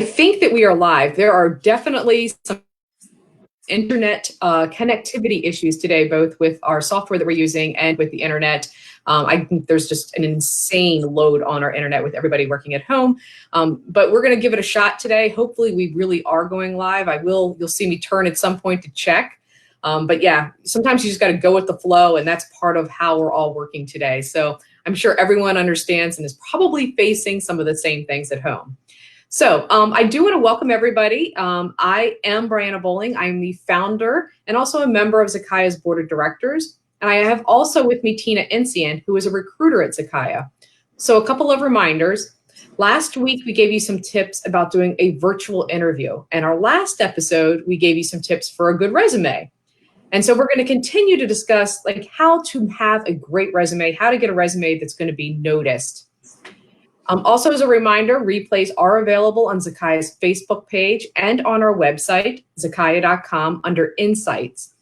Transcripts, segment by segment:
think that we are live. There are definitely some internet connectivity issues today, both with our software that we're using and with the internet. I think there's just an insane load on our internet with everybody working at home. But we're going to give it a shot today. Hopefully we really are going live. You'll see me turn at some point to check. But yeah, sometimes you just got to go with the flow, and that's part of how we're all working today. So I'm sure everyone understands and is probably facing some of the same things at home. So I do want to welcome everybody. I am Brianna Bowling. I'm the founder and also a member of Zekiah's board of directors. And I have also with me Tina Encian, who is a recruiter at Zekiah. So a couple of reminders. Last week, we gave you some tips about doing a virtual interview. And our last episode, we gave you some tips for a good resume. And so we're going to continue to discuss how to have a great resume, how to get a resume that's going to be noticed. Also, as a reminder, replays are available on Zekiah's Facebook page and on our website, zekiah.com, under Insights.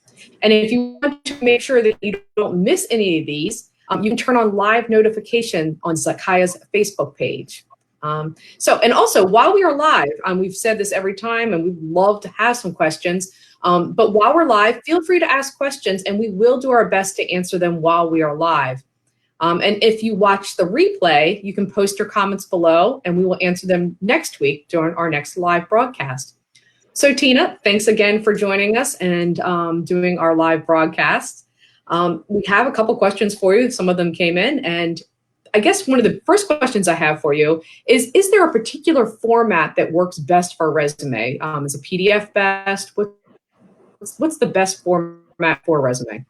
And if you want to make sure that you don't miss any of these, you can turn on live notification on Zekiah's Facebook page. And also, while we are live, we've said this every time, and we'd love to have some questions. But while we're live, feel free to ask questions, and we will do our best to answer them while we are live. And if you watch the replay, you can post your comments below, and we will answer them next week during our next live broadcast. So Tina, thanks again for joining us and doing our live broadcast. We have a couple questions for you. Some of them came in, and I guess one of the first questions I have for you is there a particular format that works best for a resume? Is a PDF best? What's the best format for a resume?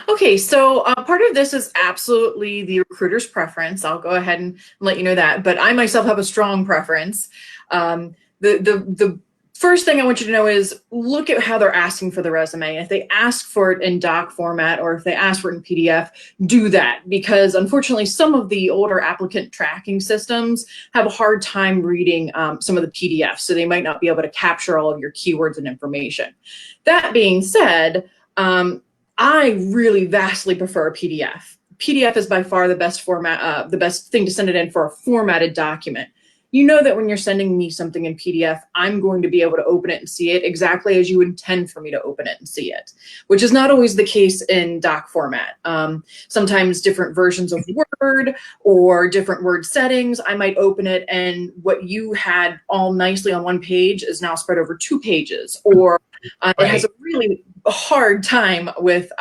Okay, so part of this is absolutely the recruiter's preference. I'll go ahead and let you know that, but I myself have a strong preference. The first thing I want you to know is look at how they're asking for the resume. If they ask for it in doc format or if they ask for it in PDF, do that, because unfortunately some of the older applicant tracking systems have a hard time reading some of the PDFs, so they might not be able to capture all of your keywords and information. That being said, I really vastly prefer a PDF. PDF is by far the best format, the best thing to send it in for a formatted document. You know that when you're sending me something in PDF, I'm going to be able to open it and see it exactly as you intend for me to open it and see it, which is not always the case in doc format. Sometimes different versions of Word or different word settings, I might open it and what you had all nicely on one page is now spread over 2 pages, or it has a really hard time with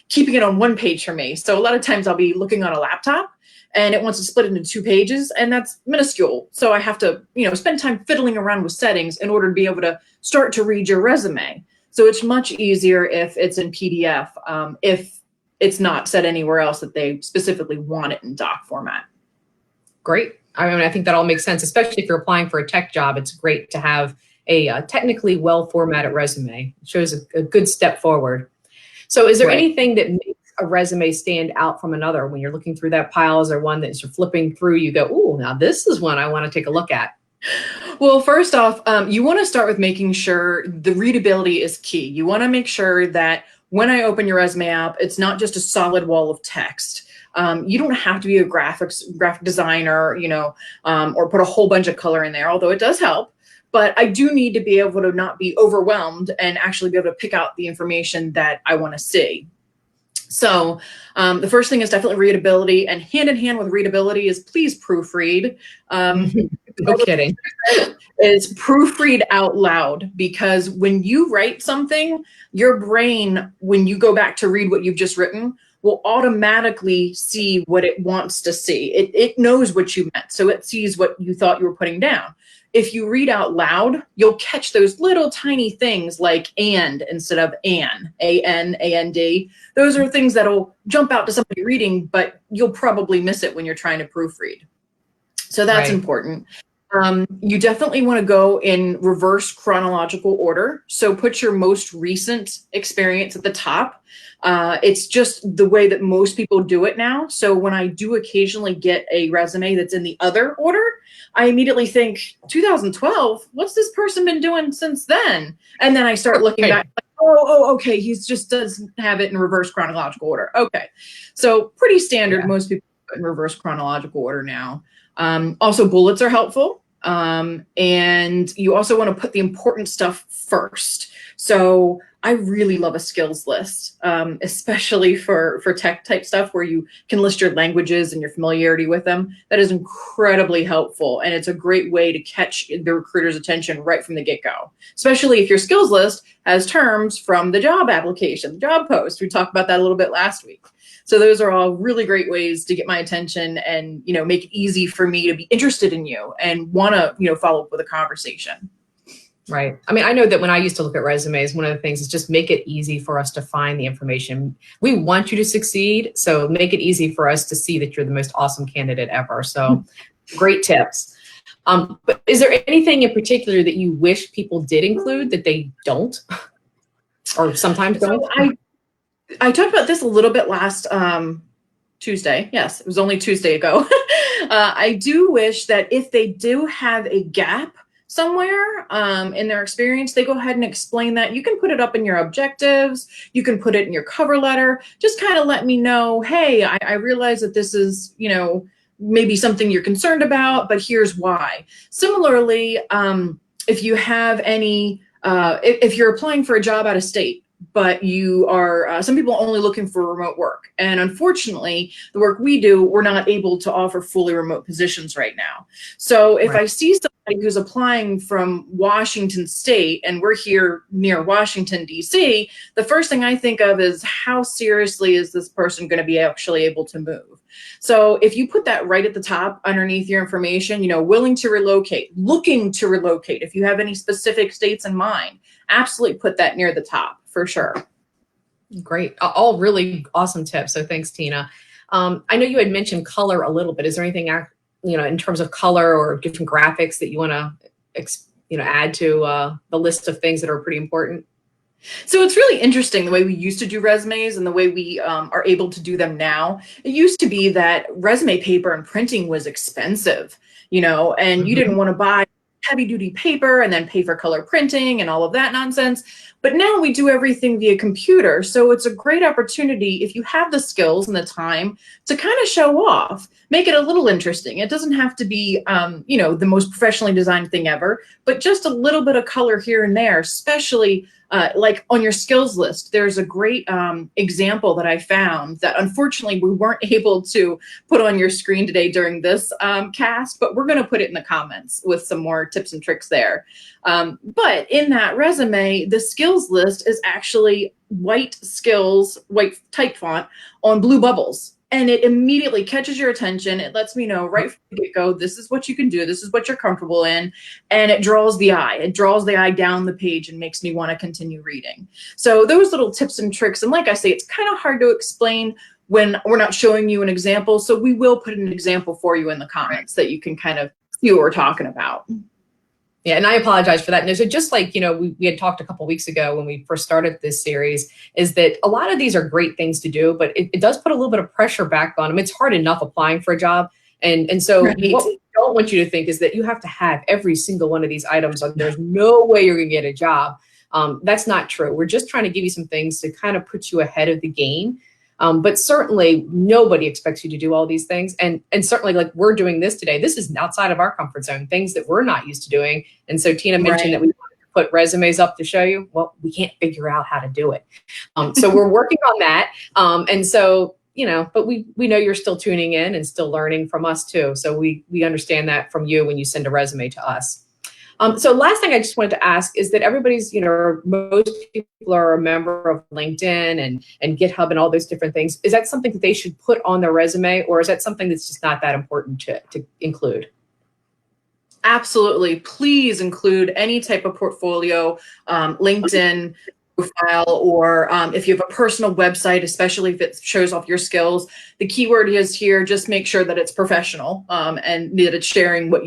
keeping it on 1 page for me. So a lot of times I'll be looking on a laptop and it wants to split into 2 pages, and that's minuscule. So I have to, spend time fiddling around with settings in order to be able to start to read your resume. So it's much easier if it's in PDF, if it's not said anywhere else that they specifically want it in doc format. Great. I think that all makes sense, especially if you're applying for a tech job. It's great to have a technically well-formatted resume. It shows a good step forward. So is there anything that makes a resume stand out from another when you're looking through that pile? Is there one that you're flipping through, you go, ooh, now this is one I want to take a look at? Well, first off, you want to start with making sure the readability is key. You want to make sure that when I open your resume app, it's not just a solid wall of text. You don't have to be a graphic designer, or put a whole bunch of color in there, although it does help. But I do need to be able to not be overwhelmed and actually be able to pick out the information that I want to see. So the first thing is definitely readability, and hand in hand with readability is please proofread. No kidding. Is proofread out loud, because when you write something, your brain, when you go back to read what you've just written, will automatically see what it wants to see. It knows what you meant, so it sees what you thought you were putting down. If you read out loud, you'll catch those little tiny things like and instead of an, A-N, A-N-D. Those are things that'll jump out to somebody reading, but you'll probably miss it when you're trying to proofread. So that's important. You definitely want to go in reverse chronological order. So put your most recent experience at the top. It's just the way that most people do it now. So when I do occasionally get a resume that's in the other order, I immediately think 2012, what's this person been doing since then? And then I start looking back, like, okay, he's just doesn't have it in reverse chronological order. Okay, so pretty standard. Most people put in reverse chronological order now. Also, bullets are helpful. And you also want to put the important stuff first. So I really love a skills list, especially for tech type stuff where you can list your languages and your familiarity with them. That is incredibly helpful. And it's a great way to catch the recruiter's attention right from the get-go, especially if your skills list has terms from the job application, the job post. We talked about that a little bit last week. So those are all really great ways to get my attention and, make it easy for me to be interested in you and want to, follow up with a conversation. Right. I mean, I know that when I used to look at resumes, one of the things is just make it easy for us to find the information. We want you to succeed, so make it easy for us to see that you're the most awesome candidate ever. So great tips. But is there anything in particular that you wish people did include that they don't or sometimes don't? So I talked about this a little bit last Tuesday. Yes, it was only Tuesday ago. I do wish that if they do have a gap somewhere in their experience, they go ahead and explain that. You can put it up in your objectives. You can put it in your cover letter. Just kind of let me know, hey, I realize that this is, maybe something you're concerned about, but here's why. Similarly, if you have any, if you're applying for a job out of state, but you are, some people are only looking for remote work. And unfortunately, the work we do, we're not able to offer fully remote positions right now. So if I see somebody who's applying from Washington State and we're here near Washington, D.C., the first thing I think of is how seriously is this person going to be actually able to move? So if you put that right at the top underneath your information, willing to relocate, looking to relocate, if you have any specific states in mind, absolutely put that near the top for sure. Great. All really awesome tips. So thanks, Tina. I know you had mentioned color a little bit. Is there anything, in terms of color or different graphics that you want to, add to the list of things that are pretty important? So it's really interesting the way we used to do resumes and the way we are able to do them now. It used to be that resume paper and printing was expensive, and you didn't want to buy heavy duty paper and then pay for color printing and all of that nonsense. But now we do everything via computer. So it's a great opportunity if you have the skills and the time to kind of show off, make it a little interesting. It doesn't have to be, the most professionally designed thing ever, but just a little bit of color here and there, especially like on your skills list. There's a great example that I found that unfortunately we weren't able to put on your screen today during this cast, but we're going to put it in the comments with some more tips and tricks there. But in that resume, the skills list is actually white type font on blue bubbles. And it immediately catches your attention. It lets me know right from the get-go, this is what you can do. This is what you're comfortable in. And it draws the eye. It draws the eye down the page and makes me want to continue reading. So those little tips and tricks. And like I say, it's kind of hard to explain when we're not showing you an example. So we will put an example for you in the comments that you can kind of see what we're talking about. Yeah, and I apologize for that. And so just like, we had talked a couple of weeks ago when we first started this series, is that a lot of these are great things to do, but it does put a little bit of pressure back on them. It's hard enough applying for a job. And so what we don't want you to think is that you have to have every single one of these items. There's no way you're going to get a job. That's not true. We're just trying to give you some things to kind of put you ahead of the game. But certainly nobody expects you to do all these things. And certainly like we're doing this today, this is outside of our comfort zone, things that we're not used to doing. And so Tina mentioned that we wanted to put resumes up to show you. Well, we can't figure out how to do it. So we're working on that. And so, but we know you're still tuning in and still learning from us too. So we understand that from you when you send a resume to us. So last thing I just wanted to ask is that everybody's, most people are a member of LinkedIn and GitHub and all those different things. Is that something that they should put on their resume, or is that something that's just not that important to include? Absolutely. Please include any type of portfolio, LinkedIn profile, or if you have a personal website, especially if it shows off your skills. The keyword is here, just make sure that it's professional and that it's sharing what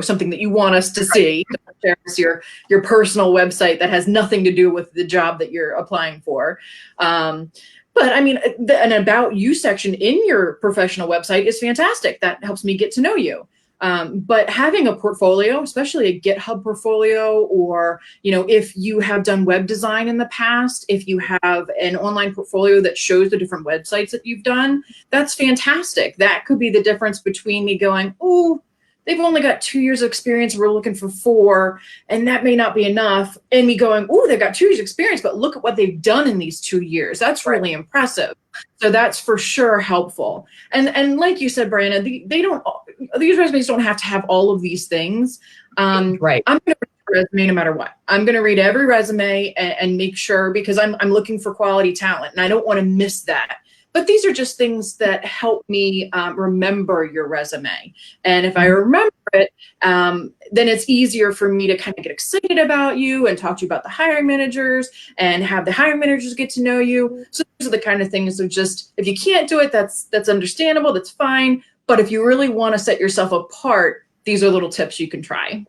something that you want us to see. Don't share your personal website that has nothing to do with the job that you're applying for. But I mean, an about you section in your professional website is fantastic. That helps me get to know you. But having a portfolio, especially a GitHub portfolio, or, if you have done web design in the past, if you have an online portfolio that shows the different websites that you've done, that's fantastic. That could be the difference between me going, oh, they've only got 2 years of experience. We're looking for 4, and that may not be enough. And me going, oh, they've got 2 years experience, but look at what they've done in these 2 years. That's really impressive. So that's for sure helpful. And like you said, Brianna, these resumes don't have to have all of these things. Right. I'm going to read a resume no matter what. I'm going to read every resume and make sure, because I'm looking for quality talent, and I don't want to miss that. But these are just things that help me remember your resume. And if I remember it, then it's easier for me to kind of get excited about you and talk to you about the hiring managers and have the hiring managers get to know you. So these are the kind of things of just, if you can't do it, that's understandable, that's fine. But if you really want to set yourself apart, these are little tips you can try.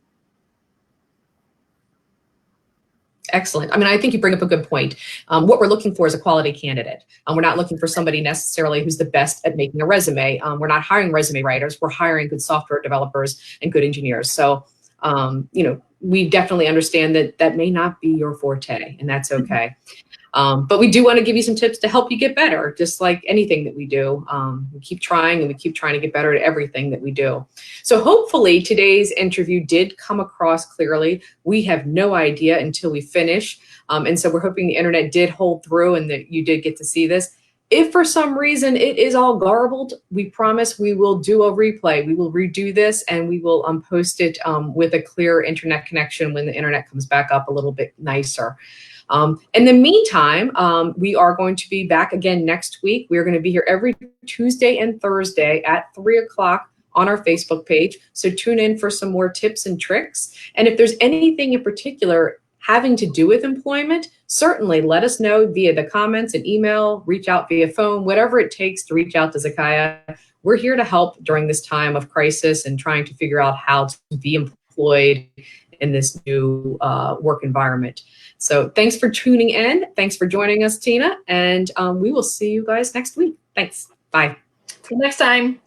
Excellent. I mean, I think you bring up a good point. What we're looking for is a quality candidate. We're not looking for somebody necessarily who's the best at making a resume. We're not hiring resume writers. We're hiring good software developers and good engineers. So, we definitely understand that that may not be your forte, and that's okay. But we do want to give you some tips to help you get better, just like anything that we do. We keep trying, and we keep trying to get better at everything that we do. So hopefully today's interview did come across clearly. We have no idea until we finish. And so we're hoping the internet did hold through and that you did get to see this. If for some reason it is all garbled, we promise we will do a replay. We will redo this, and we will post it with a clear internet connection when the internet comes back up a little bit nicer. In the meantime, we are going to be back again next week. We're going to be here every Tuesday and Thursday at 3 o'clock on our Facebook page. So tune in for some more tips and tricks. And if there's anything in particular having to do with employment, certainly let us know via the comments and email, reach out via phone, whatever it takes to reach out to Zekiah. We're here to help during this time of crisis and trying to figure out how to be employed in this new work environment. So thanks for tuning in. Thanks for joining us, Tina. And we will see you guys next week. Thanks. Bye. Till next time.